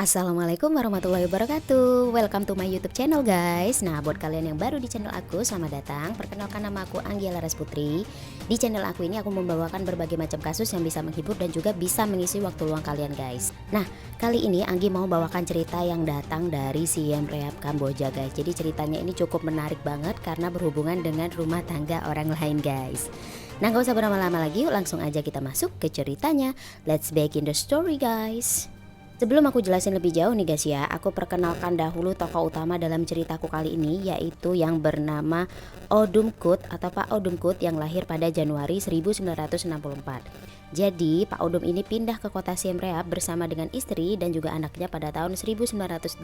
Assalamualaikum warahmatullahi wabarakatuh. Welcome to my YouTube channel guys. Nah, buat kalian yang baru di channel aku, selamat datang. Perkenalkan, nama aku Anggia Laras Putri. Di channel aku ini aku membawakan berbagai macam kasus yang bisa menghibur dan juga bisa mengisi waktu luang kalian guys. Nah, kali ini Anggi mau bawakan cerita yang datang dari Siem Reap Kamboja guys. Jadi ceritanya ini cukup menarik banget karena berhubungan dengan rumah tangga orang lain guys. Nah, gak usah berlama-lama lagi, yuk langsung aja kita masuk ke ceritanya. Let's begin the story guys. Sebelum aku jelasin lebih jauh nih guys ya, aku perkenalkan dahulu tokoh utama dalam ceritaku kali ini, yaitu yang bernama Odum Kut atau Pak Odum Kut yang lahir pada Januari 1964. Jadi Pak Odum ini pindah ke kota Siem Reap bersama dengan istri dan juga anaknya pada tahun 1984.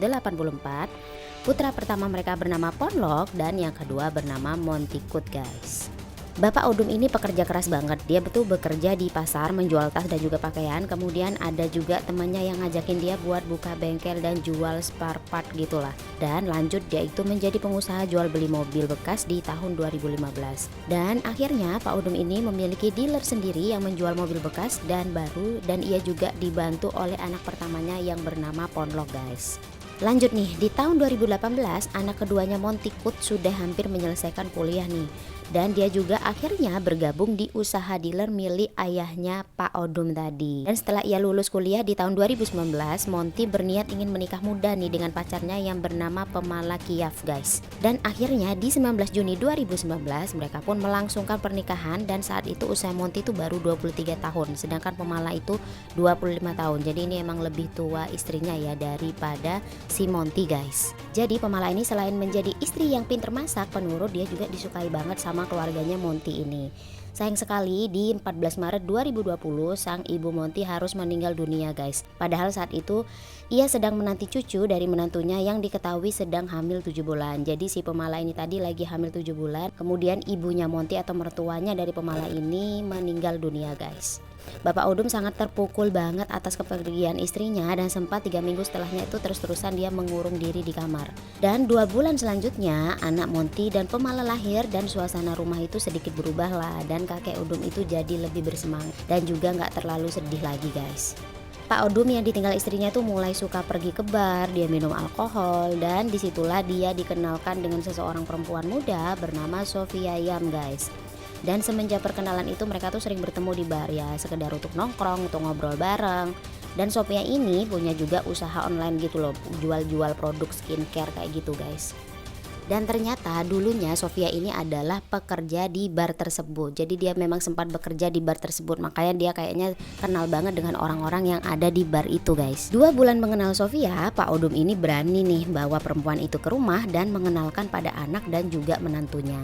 Putra pertama mereka bernama Ponlok dan yang kedua bernama Montikut guys. Bapak Odum ini pekerja keras banget. Dia betul bekerja di pasar menjual tas dan juga pakaian. Kemudian ada juga temannya yang ngajakin dia buat buka bengkel dan jual spare part gitulah. Dan lanjut dia itu menjadi pengusaha jual beli mobil bekas di tahun 2015. Dan akhirnya Pak Odum ini memiliki dealer sendiri yang menjual mobil bekas dan baru, dan ia juga dibantu oleh anak pertamanya yang bernama Ponlok guys. Lanjut nih, di tahun 2018 anak keduanya Montikut sudah hampir menyelesaikan kuliah nih. Dan dia juga akhirnya bergabung di usaha dealer milik ayahnya Pak Odum tadi. Dan setelah ia lulus kuliah di tahun 2019, Monty berniat ingin menikah muda nih dengan pacarnya yang bernama Pemala Kiaf guys. Dan akhirnya di 19 Juni 2019 mereka pun melangsungkan pernikahan, dan saat itu usia Monty itu baru 23 tahun. Sedangkan Pemala itu 25 tahun. Jadi ini emang lebih tua istrinya ya daripada si Monty guys. Jadi Pemala ini selain menjadi istri yang pinter masak, penurut, dia juga disukai banget sama keluarganya Monty ini. Sayang sekali di 14 Maret 2020 sang ibu Monty harus meninggal dunia guys. Padahal saat itu ia sedang menanti cucu dari menantunya yang diketahui sedang hamil 7 bulan. Jadi si Pemala ini tadi lagi hamil 7 bulan. Kemudian ibunya Monty atau mertuanya dari Pemala ini meninggal dunia guys. Bapak Odum sangat terpukul banget atas kepergian istrinya, dan sempat 3 minggu setelahnya itu terus-terusan dia mengurung diri di kamar. Dan 2 bulan selanjutnya anak Monty dan Pemala lahir, dan suasana rumah itu sedikit berubah lah, dan kakek Odum itu jadi lebih bersemangat dan juga nggak terlalu sedih lagi guys. Pak Odum yang ditinggal istrinya tuh mulai suka pergi ke bar, dia minum alkohol, dan disitulah dia dikenalkan dengan seseorang perempuan muda bernama Sofia Yam guys. Dan semenjak perkenalan itu mereka tuh sering bertemu di bar ya, sekedar untuk nongkrong, untuk ngobrol bareng. Dan Sophia ini punya juga usaha online gitu loh, jual-jual produk skincare kayak gitu guys. Dan ternyata dulunya Sophia ini adalah pekerja di bar tersebut. Jadi dia memang sempat bekerja di bar tersebut, makanya dia kayaknya kenal banget dengan orang-orang yang ada di bar itu guys. 2 bulan mengenal Sophia, Pak Odum ini berani nih bawa perempuan itu ke rumah dan mengenalkan pada anak dan juga menantunya.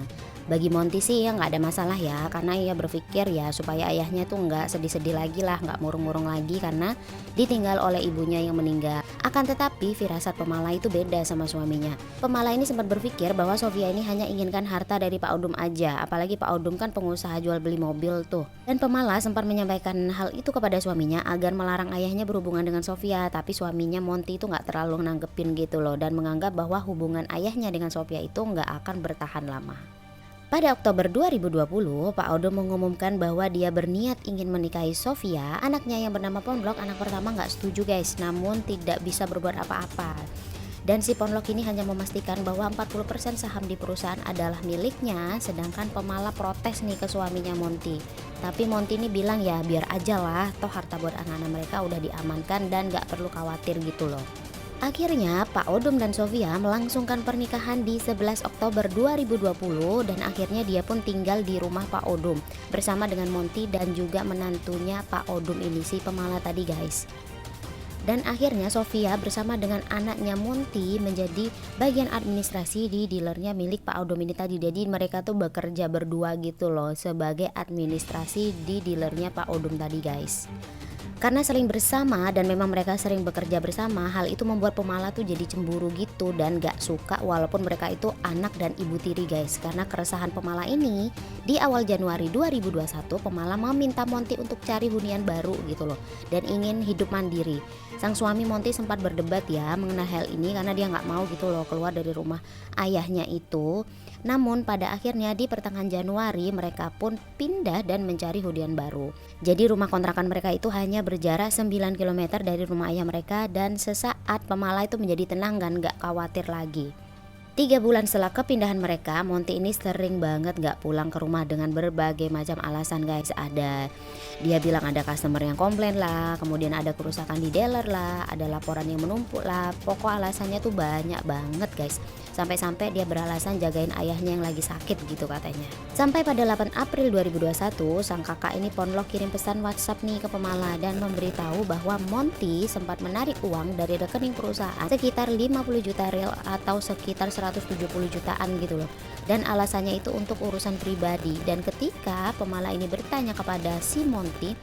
Bagi Monty sih ya nggak ada masalah ya, karena ia berpikir ya supaya ayahnya tuh nggak sedih-sedih lagi lah, nggak murung-murung lagi karena ditinggal oleh ibunya yang meninggal. Akan tetapi firasat Pemala itu beda sama suaminya. Pemala ini sempat berpikir bahwa Sofia ini hanya inginkan harta dari Pak Odum aja, apalagi Pak Odum kan pengusaha jual beli mobil tuh. Dan Pemala sempat menyampaikan hal itu kepada suaminya agar melarang ayahnya berhubungan dengan Sofia, tapi suaminya Monty itu nggak terlalu nanggepin gitu loh, dan menganggap bahwa hubungan ayahnya dengan Sofia itu nggak akan bertahan lama. Pada Oktober 2020, Pak Odum mengumumkan bahwa dia berniat ingin menikahi Sofia. Anaknya yang bernama Ponlok, anak pertama, nggak setuju guys, namun tidak bisa berbuat apa-apa. Dan si Ponlok ini hanya memastikan bahwa 40% saham di perusahaan adalah miliknya, sedangkan Pemala protes nih ke suaminya Monty. Tapi Monty ini bilang ya biar aja lah, toh harta buat anak-anak mereka udah diamankan dan nggak perlu khawatir gitu loh. Akhirnya Pak Odum dan Sofia melangsungkan pernikahan di 11 Oktober 2020, dan akhirnya dia pun tinggal di rumah Pak Odum bersama dengan Monty dan juga menantunya Pak Odum ini, si Pemala tadi guys. Dan akhirnya Sofia bersama dengan anaknya Monty menjadi bagian administrasi di dealernya milik Pak Odum ini tadi. Jadi mereka tuh bekerja berdua gitu loh sebagai administrasi di dealernya Pak Odum tadi guys. Karena sering bersama dan memang mereka sering bekerja bersama, hal itu membuat Pemala tuh jadi cemburu gitu dan gak suka walaupun mereka itu anak dan ibu tiri guys. Karena keresahan Pemala ini, di awal Januari 2021 Pemala meminta Monty untuk cari hunian baru gitu loh, dan ingin hidup mandiri. Sang suami Monty sempat berdebat ya mengenai hal ini karena dia gak mau gitu loh keluar dari rumah ayahnya itu. Namun pada akhirnya di pertengahan Januari mereka pun pindah dan mencari hunian baru. Jadi rumah kontrakan mereka itu hanya berjarak 9 kilometer dari rumah ayah mereka, dan sesaat pemala itu menjadi tenang dan gak khawatir lagi. 3 bulan setelah kepindahan mereka, Monty ini sering banget gak pulang ke rumah dengan berbagai macam alasan guys. Dia bilang ada customer yang komplain lah, kemudian ada kerusakan di dealer lah, ada laporan yang menumpuk lah. Pokok alasannya tuh banyak banget guys. Sampai-sampai dia beralasan jagain ayahnya yang lagi sakit gitu katanya. Sampai pada 8 April 2021, sang kakak ini ponlok kirim pesan WhatsApp nih ke pemala dan memberitahu bahwa Monty sempat menarik uang dari rekening perusahaan sekitar 50 juta rial atau sekitar 170 jutaan gitu loh. Dan alasannya itu untuk urusan pribadi. Dan ketika pemala ini bertanya kepada si Monty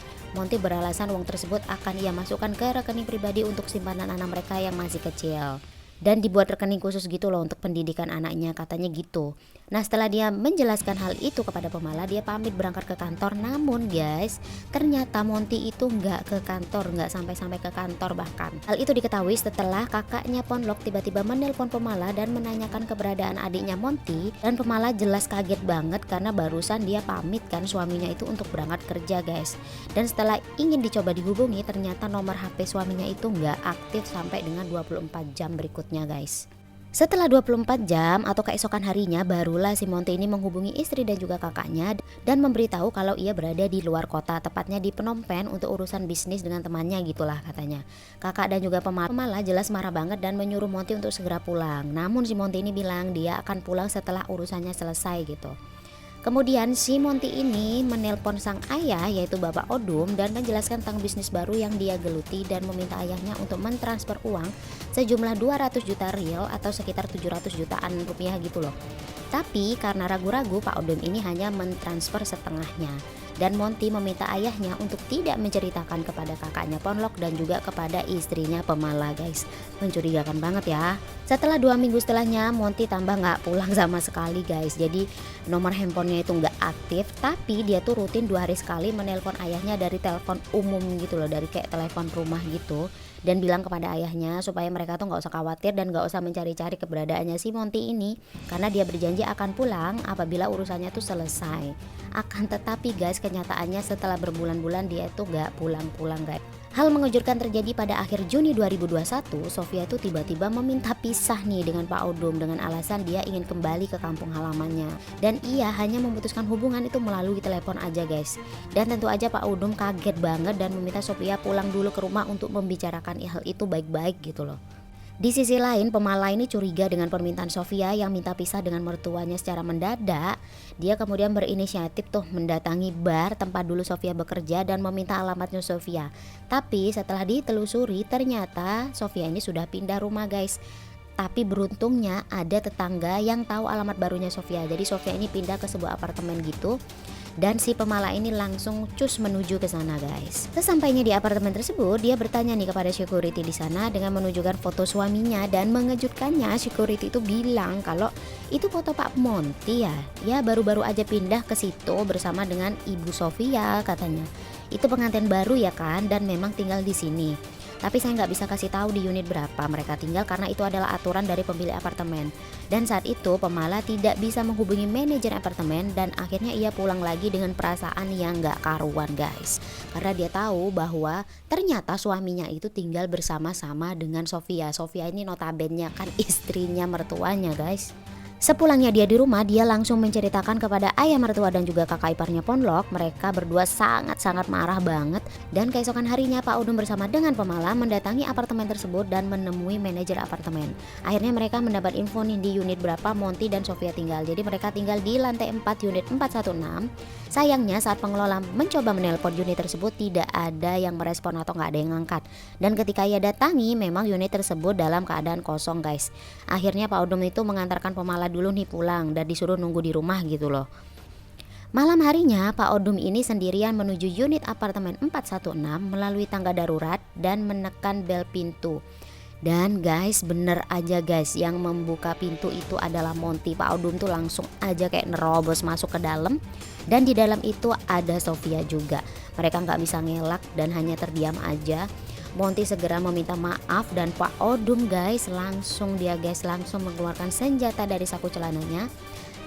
beralasan uang tersebut akan ia masukkan ke rekening pribadi untuk simpanan anak mereka yang masih kecil. Dan dibuat rekening khusus gitu loh untuk pendidikan anaknya, katanya gitu. Nah, setelah dia menjelaskan hal itu kepada pemala, dia pamit berangkat ke kantor. Namun guys, ternyata Monty itu nggak ke kantor, nggak sampai-sampai ke kantor bahkan. Hal itu diketahui setelah kakaknya ponlok tiba-tiba menelpon pemala dan menanyakan keberadaan adiknya Monty. Dan pemala jelas kaget banget karena barusan dia pamit kan suaminya itu untuk berangkat kerja guys. Dan setelah ingin dicoba dihubungi, ternyata nomor HP suaminya itu nggak aktif sampai dengan 24 jam berikutnya guys. Setelah 24 jam atau keesokan harinya, barulah si Monty ini menghubungi istri dan juga kakaknya dan memberitahu kalau ia berada di luar kota, tepatnya di Phnom Penh untuk urusan bisnis dengan temannya gitulah katanya. Kakak dan juga pemala jelas marah banget dan menyuruh Monty untuk segera pulang. Namun si Monty ini bilang dia akan pulang setelah urusannya selesai gitu. Kemudian si Monty ini menelpon sang ayah yaitu Bapak Odum dan menjelaskan tentang bisnis baru yang dia geluti dan meminta ayahnya untuk mentransfer uang sejumlah 200 juta rial atau sekitar 700 jutaan rupiah gitu loh. Tapi karena ragu-ragu, Pak Odum ini hanya mentransfer setengahnya. Dan Monty meminta ayahnya untuk tidak menceritakan kepada kakaknya ponlok dan juga kepada istrinya pemala guys. Mencurigakan banget ya. Setelah 2 minggu setelahnya, Monty tambah gak pulang sama sekali guys. Jadi nomor handphonenya itu gak aktif, tapi dia tuh rutin 2 hari sekali menelpon ayahnya dari telepon umum gitu loh, dari kayak telepon rumah gitu. Dan bilang kepada ayahnya supaya mereka tuh gak usah khawatir dan gak usah mencari-cari keberadaannya si Monty ini, karena dia berjanji akan pulang apabila urusannya tuh selesai. Akan tetapi guys, kenyataannya setelah berbulan-bulan dia tuh gak pulang-pulang guys. Hal mengejutkan terjadi pada akhir Juni 2021. Sofia tuh tiba-tiba meminta pisah nih dengan Pak Odum dengan alasan dia ingin kembali ke kampung halamannya. Dan ia hanya memutuskan hubungan itu melalui telepon aja guys. Dan tentu aja Pak Odum kaget banget dan meminta Sofia pulang dulu ke rumah untuk membicarakan hal itu baik-baik gitu loh. Di sisi lain, pemala ini curiga dengan permintaan Sofia yang minta pisah dengan mertuanya secara mendadak. Dia kemudian berinisiatif tuh mendatangi bar tempat dulu Sofia bekerja dan meminta alamatnya Sofia. Tapi setelah ditelusuri, ternyata Sofia ini sudah pindah rumah guys. Tapi beruntungnya ada tetangga yang tahu alamat barunya Sofia. Jadi Sofia ini pindah ke sebuah apartemen gitu. Dan si pemala ini langsung cus menuju ke sana guys. Sesampainya di apartemen tersebut, dia bertanya nih kepada security di sana dengan menunjukkan foto suaminya, dan mengejutkannya security itu bilang kalau itu foto Pak Monty ya. Ya baru-baru aja pindah ke situ bersama dengan Ibu Sofia katanya. Itu pengantin baru ya kan, dan memang tinggal di sini. Tapi saya nggak bisa kasih tahu di unit berapa mereka tinggal karena itu adalah aturan dari pemilik apartemen. Dan saat itu pemala tidak bisa menghubungi manajer apartemen dan akhirnya ia pulang lagi dengan perasaan yang nggak karuan guys. Karena dia tahu bahwa ternyata suaminya itu tinggal bersama-sama dengan Sofia. Sofia ini notabene kan istrinya mertuanya guys. Sepulangnya dia di rumah, dia langsung menceritakan kepada ayah mertua dan juga kakak iparnya ponlok. Mereka berdua sangat-sangat marah banget. Dan keesokan harinya Pak Odum bersama dengan pemala mendatangi apartemen tersebut dan menemui manajer apartemen. Akhirnya mereka mendapat info nih di unit berapa Monty dan Sofia tinggal. Jadi mereka tinggal di lantai 4 unit 416. Sayangnya saat pengelola mencoba menelpon unit tersebut tidak ada yang merespon atau nggak ada yang ngangkat. Dan ketika ia datangi memang unit tersebut dalam keadaan kosong guys. Akhirnya Pak Odum itu mengantarkan pemala dulu nih pulang dan disuruh nunggu di rumah gitu loh. Malam harinya Pak Odum ini sendirian menuju unit apartemen 416 melalui tangga darurat dan menekan bel pintu. Dan guys, bener aja guys, yang membuka pintu itu adalah Monty. Pak Odum tuh langsung aja kayak nerobos masuk ke dalam. Dan di dalam itu ada Sofia juga. Mereka nggak bisa ngelak dan hanya terdiam aja. Monty segera meminta maaf dan Pak Odum guys langsung mengeluarkan senjata dari saku celananya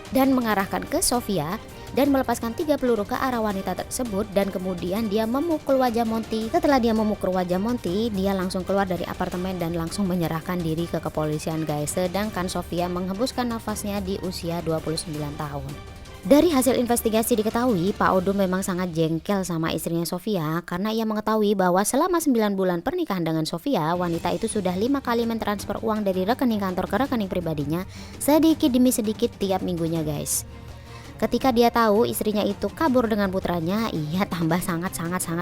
dan mengarahkan ke Sofia dan melepaskan 3 peluru ke arah wanita tersebut, dan kemudian dia memukul wajah Monty. Setelah dia memukul wajah Monty, dia langsung keluar dari apartemen dan langsung menyerahkan diri ke kepolisian guys. Sedangkan Sofia menghembuskan nafasnya di usia 29 tahun. Dari hasil investigasi diketahui Pak Odum memang sangat jengkel sama istrinya Sofia karena ia mengetahui bahwa selama 9 bulan pernikahan dengan Sofia, wanita itu sudah 5 kali mentransfer uang dari rekening kantor ke rekening pribadinya sedikit demi sedikit tiap minggunya guys. Ketika dia tahu istrinya itu kabur dengan putranya, ia tambah sangat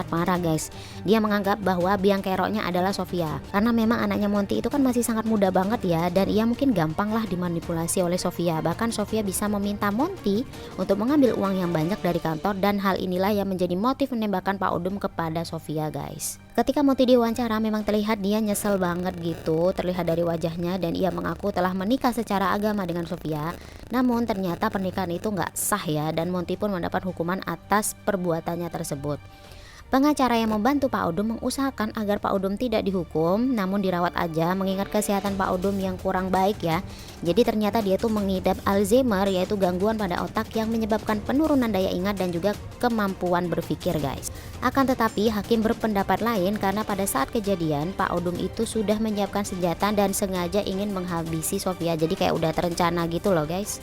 marah guys. Dia menganggap bahwa biang keroknya adalah Sofia, karena memang anaknya Monty itu kan masih sangat muda banget ya, dan ia mungkin gampang lah dimanipulasi oleh Sofia. Bahkan Sofia bisa meminta Monty untuk mengambil uang yang banyak dari kantor, dan hal inilah yang menjadi motif menembakkan Pak Odum kepada Sofia guys. Ketika Monty diwawancara memang terlihat dia nyesel banget gitu, terlihat dari wajahnya, dan ia mengaku telah menikah secara agama dengan Sofia. Namun ternyata pernikahan itu nggak sah ya, dan Monty pun mendapat hukuman atas perbuatannya tersebut. Pengacara yang membantu Pak Odum mengusahakan agar Pak Odum tidak dihukum, namun dirawat aja mengingat kesehatan Pak Odum yang kurang baik ya. Jadi ternyata dia tuh mengidap Alzheimer, yaitu gangguan pada otak yang menyebabkan penurunan daya ingat dan juga kemampuan berpikir guys. Akan tetapi hakim berpendapat lain karena pada saat kejadian Pak Odum itu sudah menyiapkan senjata dan sengaja ingin menghabisi Sofia. Jadi kayak udah terencana gitu loh guys.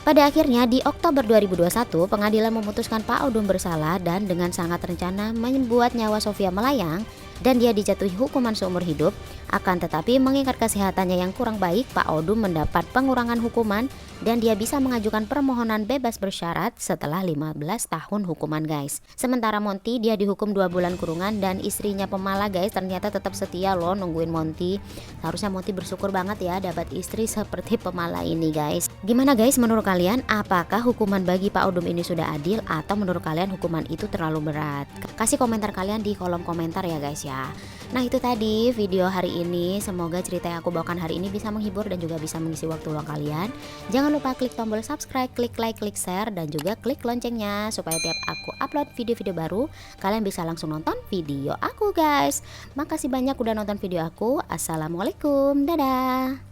Pada akhirnya di Oktober 2021 pengadilan memutuskan Pak Odum bersalah dan dengan sangat rencana membuat nyawa Sofia melayang dan dia dijatuhi hukuman seumur hidup. Akan tetapi mengingat kesehatannya yang kurang baik, Pak Odum mendapat pengurangan hukuman dan dia bisa mengajukan permohonan bebas bersyarat setelah 15 tahun hukuman guys. Sementara Monty dia dihukum 2 bulan kurungan dan istrinya Pemala guys ternyata tetap setia loh nungguin Monty. Harusnya Monty bersyukur banget ya dapat istri seperti Pemala ini guys. Gimana guys menurut kalian, apakah hukuman bagi Pak Odum ini sudah adil atau menurut kalian hukuman itu terlalu berat? Kasih komentar kalian di kolom komentar ya guys ya. Nah itu tadi video hari ini, semoga cerita yang aku bawakan hari ini bisa menghibur dan juga bisa mengisi waktu luang kalian. Jangan lupa klik tombol subscribe, klik like, klik share, dan juga klik loncengnya supaya tiap aku upload video-video baru kalian bisa langsung nonton video aku guys. Makasih banyak udah nonton video aku. Assalamualaikum, dadah.